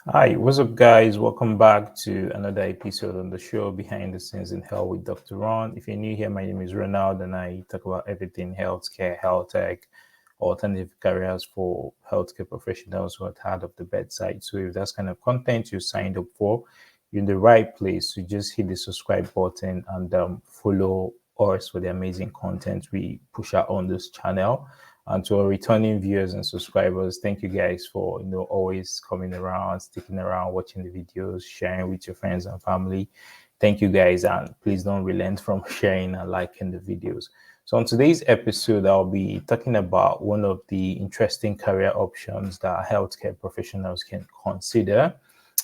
Hi, what's up, guys? Welcome back to another episode on the show Behind the Scenes in Health with Dr. Ron. If you're new here, my name is Ronald, and I talk about everything healthcare, health tech, alternative careers for healthcare professionals who are tired of the bedside. So, if that's kind of content you signed up for, you're in the right place. So, just hit the subscribe button and follow us for the amazing content we push out on this channel. And to our returning viewers and subscribers, thank you guys for always coming around, sticking around, watching the videos, sharing with your friends and family. Thank you guys, and please don't relent from sharing and liking the videos. So on today's episode, I'll be talking about one of the interesting career options that healthcare professionals can consider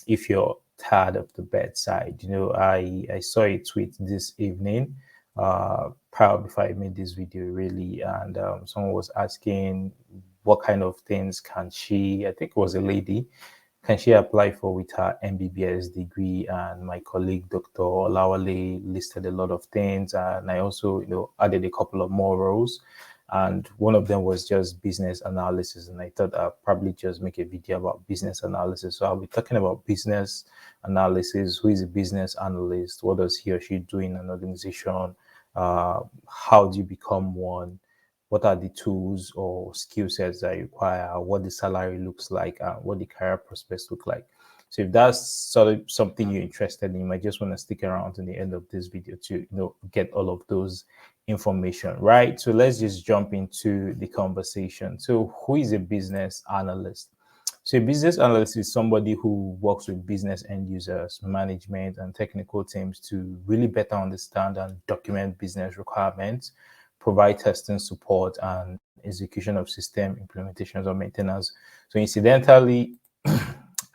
if you're tired of the bedside. I saw a tweet this evening, proud before I made this video really, and someone was asking what kind of things can she, I think it was a lady, can she apply for with her MBBS degree? And my colleague Dr. Olawale listed a lot of things, and I also added a couple of more roles, and one of them was just business analysis, and I thought I'd probably just make a video about business analysis. So I'll be talking about business analysis. Who is a business analyst? What does he or she do in an organization? How do you become one? What are the tools or skill sets that you require? What the salary looks like? What the career prospects look like? So if that's sort of something you're interested in, you might just want to stick around to the end of this video to get all of those information, right? So let's just jump into the conversation. So who is a business analyst? So a business analyst is somebody who works with business end users, management, and technical teams to really better understand and document business requirements, provide testing support, and execution of system implementations or maintenance. So incidentally,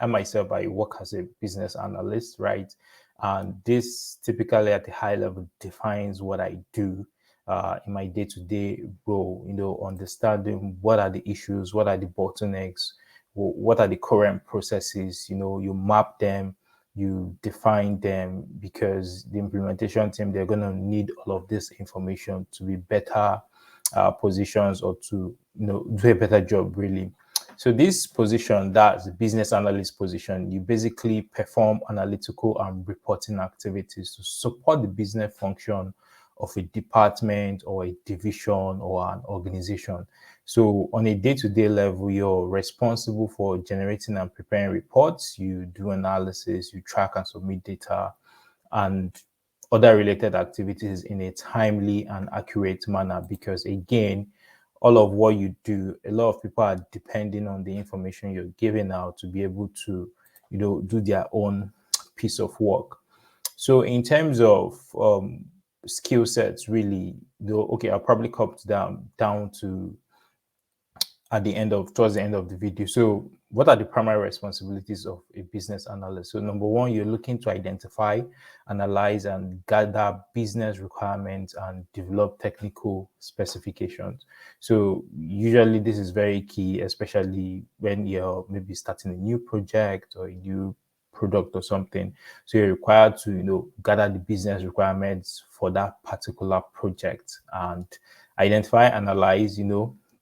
I myself, I work as a business analyst, right? And this typically at a high level defines what I do in my day-to-day role, understanding what are the issues, what are the bottlenecks, what are the current processes, you map them, you define them, because the implementation team, they're going to need all of this information to be better positions, or to do a better job really. So this position, that's the business analyst position, you basically perform analytical and reporting activities to support the business function of a department or a division or an organization. So on a day-to-day level, you're responsible for generating and preparing reports, you do analysis, you track and submit data, and other related activities in a timely and accurate manner, because again, all of what you do, a lot of people are depending on the information you're giving out to be able to do their own piece of work. So in terms of skill sets, really, though, okay, I'll probably come down to at the end of towards the end of the video. So what are the primary responsibilities of a business analyst? So number one, you're looking to identify, analyze, and gather business requirements and develop technical specifications. So usually this is very key, especially when you're maybe starting a new project or a new product or something. So you're required to gather the business requirements for that particular project and identify, analyze,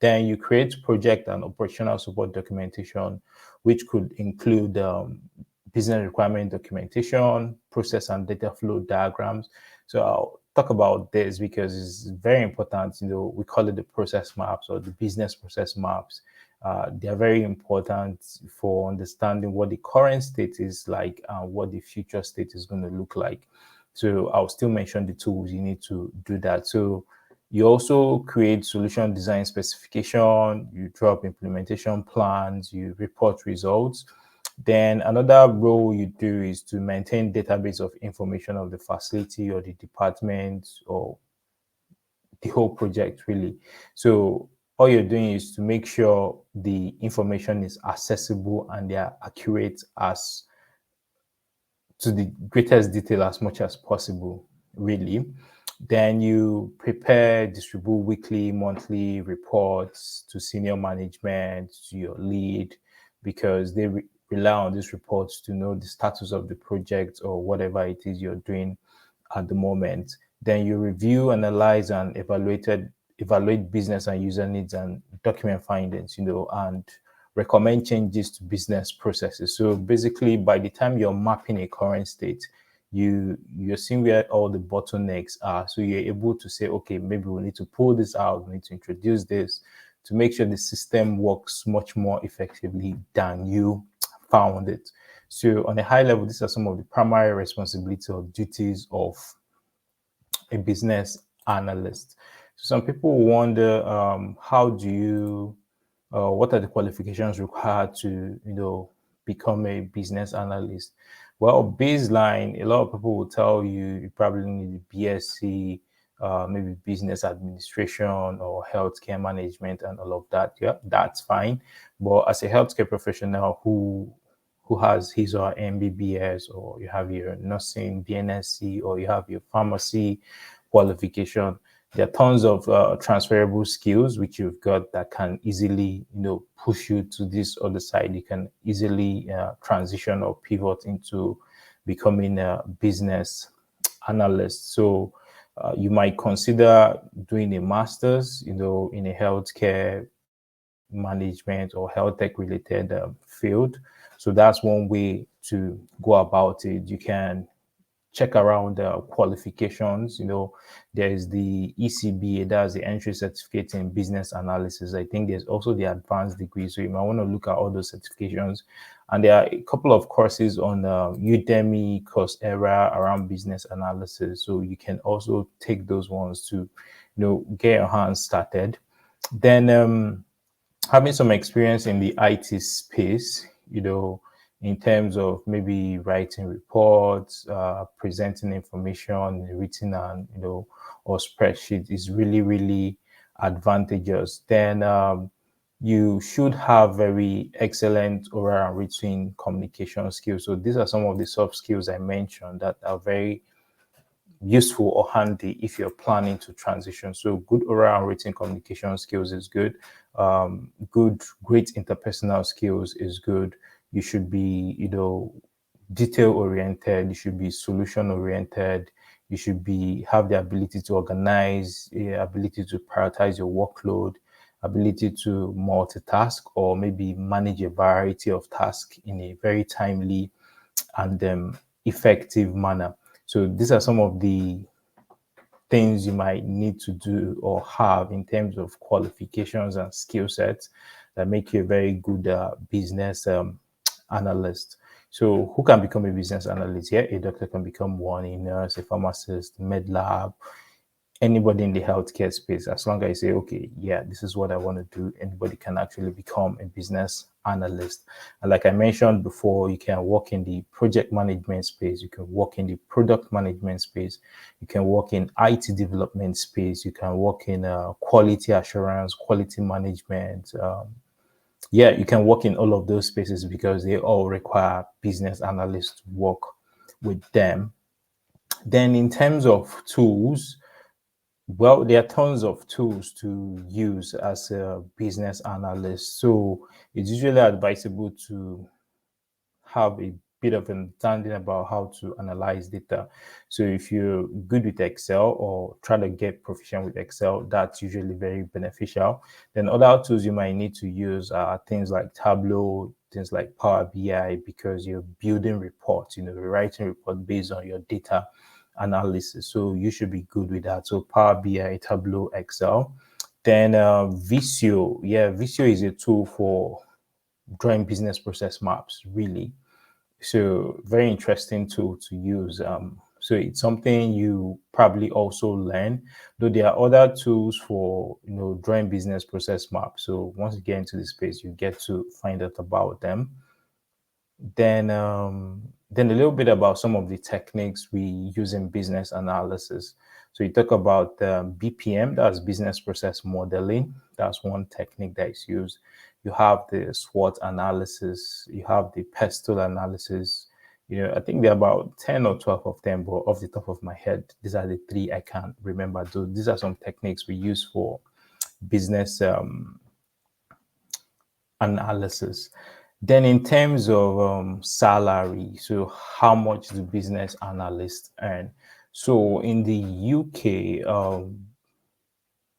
then you create project and operational support documentation, which could include business requirement documentation, process and data flow diagrams. So I'll talk about this because it's very important. We call it the process maps or the business process maps. They are very important for understanding what the current state is like and what the future state is going to look like. So I'll still mention the tools you need to do that. So you also create solution design specification, you draw up implementation plans, you report results. Then another role you do is to maintain database of information of the facility or the department or the whole project really. So all you're doing is to make sure the information is accessible and they are accurate as to the greatest detail as much as possible, really. Then you prepare, distribute weekly, monthly reports to senior management, to your lead, because they rely on these reports to know the status of the project or whatever it is you're doing at the moment. Then you review, analyze, and evaluate business and user needs and document findings, and recommend changes to business processes. So basically, by the time you're mapping a current state, you're seeing where all the bottlenecks are. So you're able to say, okay, maybe we need to pull this out, we need to introduce this to make sure the system works much more effectively than you found it. So on a high level, these are some of the primary responsibilities or duties of a business analyst. So some people wonder, how do you, what are the qualifications required to, become a business analyst? Well, baseline, a lot of people will tell you you probably need a BSc, maybe business administration or healthcare management and all of that. Yeah, that's fine. But as a healthcare professional who has his or her MBBS, or you have your nursing BNSC, or you have your pharmacy qualification, there are tons of transferable skills which you've got that can easily, push you to this other side. You can easily transition or pivot into becoming a business analyst. So you might consider doing a master's, in a healthcare management or health tech related field. So that's one way to go about it. You can check around the qualifications. There is the ECBA, that's the entry certificate in business analysis. I think there's also the advanced degree. So you might want to look at all those certifications. And there are a couple of courses on Udemy, Coursera around business analysis. So you can also take those ones to, get your hands started. Then having some experience in the IT space, in terms of maybe writing reports, presenting information in written and, or spreadsheet is really, really advantageous. Then you should have very excellent oral and written communication skills. So these are some of the soft skills I mentioned that are very useful or handy if you're planning to transition. So good oral and written communication skills is good. Great interpersonal skills is good. You should be, detail oriented. You should be solution oriented. You should have the ability to organize, ability to prioritize your workload, ability to multitask or maybe manage a variety of tasks in a very timely and effective manner. So these are some of the things you might need to do or have in terms of qualifications and skill sets that make you a very good business analyst. So who can become a business analyst? Yeah, a doctor can become one, a nurse, a pharmacist, med lab, anybody in the healthcare space. As long as you say, okay, yeah, this is what I want to do, anybody can actually become a business analyst. And like I mentioned before, you can work in the project management space, you can work in the product management space, you can work in IT development space, you can work in quality assurance, quality management. Yeah, you can work in all of those spaces because they all require business analysts to work with them. Then in terms of tools, well, there are tons of tools to use as a business analyst. So it's usually advisable to have a bit of understanding about how to analyze data. So if you're good with Excel or try to get proficient with Excel, that's usually very beneficial. Then other tools you might need to use are things like Tableau, things like Power BI, because you're building reports, you're writing reports based on your data analysis. So you should be good with that. So Power BI, Tableau, Excel. Then Visio. Yeah, Visio is a tool for drawing business process maps, really. So very interesting tool to use. So it's something you probably also learn, though there are other tools for, drawing business process maps. So once you get into the space, you get to find out about them. Then a little bit about some of the techniques we use in business analysis. So you talk about BPM, that's business process modeling. That's one technique that is used. You have the SWOT analysis, you have the pestle analysis. I think there are about 10 or 12 of them, but off the top of my head, these are the three I can't remember. So these are some techniques we use for business analysis. Then in terms of salary, so how much do business analysts earn? So in the UK,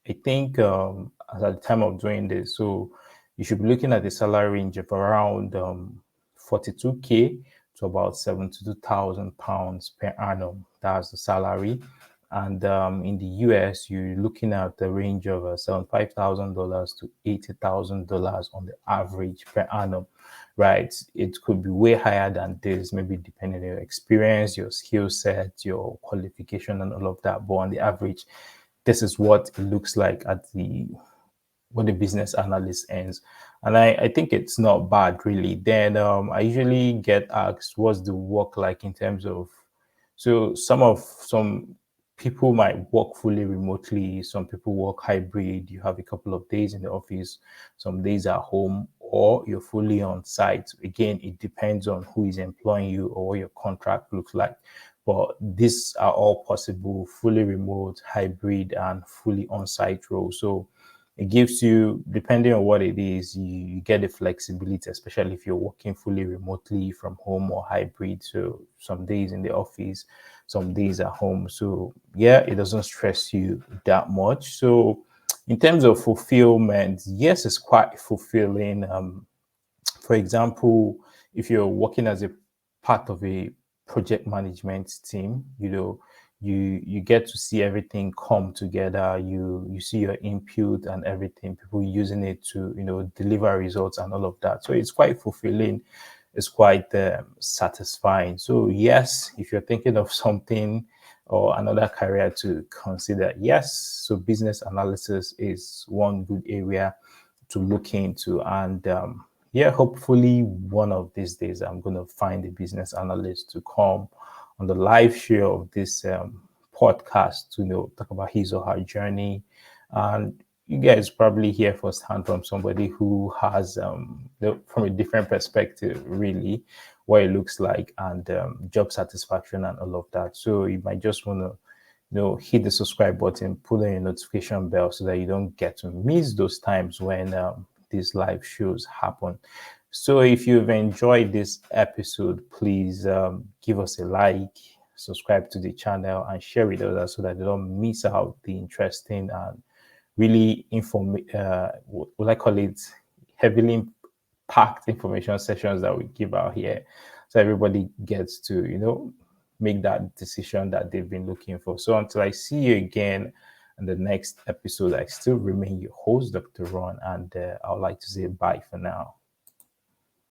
I think at the time of doing this, so you should be looking at a salary range of around 42K to about £72,000 per annum. That's the salary. And in the US, you're looking at the range of $75,000 to $80,000 on the average per annum, right? It could be way higher than this, maybe depending on your experience, your skill set, your qualification, and all of that. But on the average, this is what it looks like at the what the business analyst earns. And I think it's not bad really. Then I usually get asked what's the work like in terms of, so some people might work fully remotely, some people work hybrid, you have a couple of days in the office, some days at home, or you're fully on site. Again, it depends on who is employing you or what your contract looks like. But these are all possible: fully remote, hybrid, and fully on-site roles. So it gives you, depending on what it is, you get the flexibility, especially if you're working fully remotely from home or hybrid. So some days in the office, some days at home. So yeah, it doesn't stress you that much. So in terms of fulfillment, yes, it's quite fulfilling. For example, if you're working as a part of a project management team, you get to see everything come together. You see your input and everything, people using it to deliver results and all of that. So it's quite fulfilling. It's quite satisfying. So yes, if you're thinking of something or another career to consider, yes, so business analysis is one good area to look into. And yeah, hopefully one of these days I'm going to find a business analyst to come on the live show of this podcast to talk about his or her journey. And you guys probably hear firsthand from somebody who has from a different perspective, really, what it looks like, and job satisfaction and all of that. So you might just want to hit the subscribe button, put on your notification bell so that you don't get to miss those times when these live shows happen. So if you've enjoyed this episode, please give us a like, subscribe to the channel, and share with others so that they don't miss out the interesting and really what I call it, heavily packed information sessions that we give out here. So everybody gets to, make that decision that they've been looking for. So until I see you again in the next episode, I still remain your host, Dr. Ron, and I would like to say bye for now.